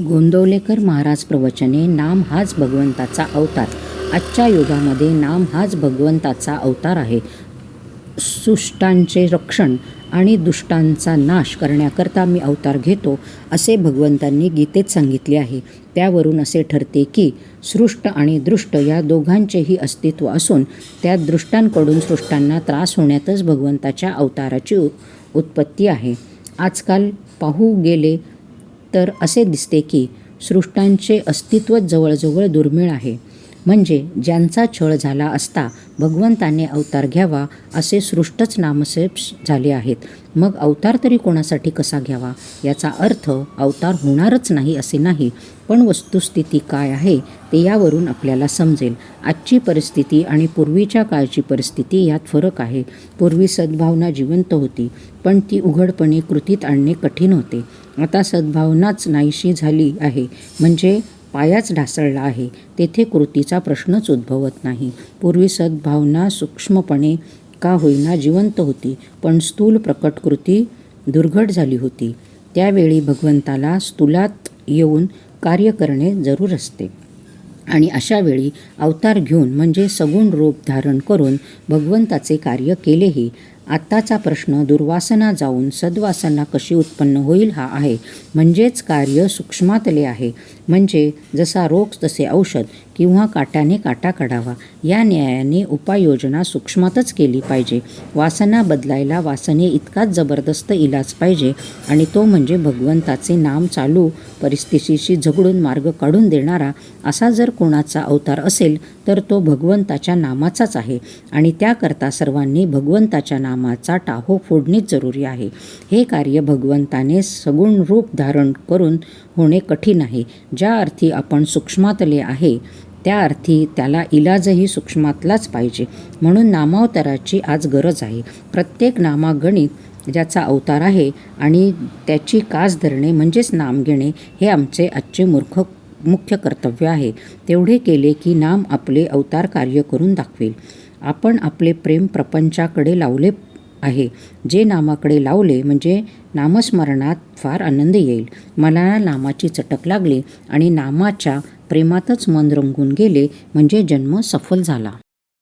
गोंदवलेकर महाराज प्रवचने. नाम हाच भगवंताचा अवतार. आजच्या युगामध्ये नाम हाच भगवंताचा अवतार आहे. सुष्टांचे रक्षण आणि दुष्टांचा नाश करण्याकरता मी अवतार घेतो असे भगवंतांनी गीतेत सांगितले आहे. त्यावरून असे ठरते की सृष्ट आणि दृष्ट या दोघांचेही अस्तित्व असून त्यात दृष्टांकडून सृष्टांना त्रास होण्यातच भगवंताच्या अवताराची उत्पत्ती आहे. आजकाल पाहू गेले तर असे दिसते की सृष्टांचे अस्तित्वच जवळजवळ दुर्मिळ आहे. म्हणजे ज्यांचा छळ झाला असता भगवंताने अवतार घ्यावा असे सृष्टच नामशेष झाले आहेत. मग अवतार तरी कोणासाठी कसा घ्यावा? याचा अर्थ अवतार होणारच नाही असे नाही, पण वस्तुस्थिती काय आहे ते यावरून आपल्याला समजेल. आजची परिस्थिती आणि पूर्वीच्या काळची परिस्थिती यात फरक आहे. पूर्वी सद्भावना जिवंत होती, पण ती उघडपणे कृतीत आणणे कठीण होते. आता सद्भावनाच नाहीशी झाली आहे, म्हणजे पायाच ढासळला आहे. तेथे कृतीचा प्रश्नच उद्भवत नाही. पूर्वी सद्भावना सूक्ष्मपणे का होईना जिवंत होती, पण स्थूल प्रकट कृती दुर्घट झाली होती. त्यावेळी भगवंताला स्थूलात येऊन कार्य करणे जरूर असते. आणि अशावेळी अवतार घेऊन म्हणजे सगुण रूप धारण करून भगवंताचे कार्य केलेही. आत्ताचा प्रश्न दुर्वासना जाऊन सद्वासना कशी उत्पन्न होईल हा आहे. म्हणजेच कार्य सूक्ष्मातले आहे. म्हणजे जसा रोग तसे औषध किंवा काट्याने काटा काढावा या न्यायाने उपाययोजना सूक्ष्मातच केली पाहिजे. वासना बदलायला वासने इतकाच जबरदस्त इलाज पाहिजे आणि तो म्हणजे भगवंताचे नाम. चालू परिस्थितीशी झगडून मार्ग काढून देणारा असा जर कोणाचा अवतार असेल तर तो भगवंताच्या नामाचाच आहे. आणि त्याकरता सर्वांनी भगवंताच्या नामाचा टाहो फोडणेच जरुरी आहे. हे कार्य भगवंताने सगुण रूप धारण करून होणे कठीण आहे. ज्या अर्थी आपण सूक्ष्मातले आहे त्या अर्थी त्याला इलाजही सूक्ष्मातलाच पाहिजे. म्हणून नामावताराची आज गरज आहे. प्रत्येक नामागणित ज्याचा अवतार आहे आणि त्याची कास धरणे म्हणजेच नाम घेणे हे आमचे आजचे मुख्य कर्तव्य आहे. तेवढे केले की नाम आपले अवतार कार्य करून दाखवेल. आपण आपले प्रेम प्रपंचाकडे लावले आहे. जे नामाकडे लावले म्हणजे नामस्मरणात फार आनंद येईल. मला नामाची चटक लागली आणि नामाच्या प्रेमातच मन रंगून गेले म्हणजे जन्म सफल झाला.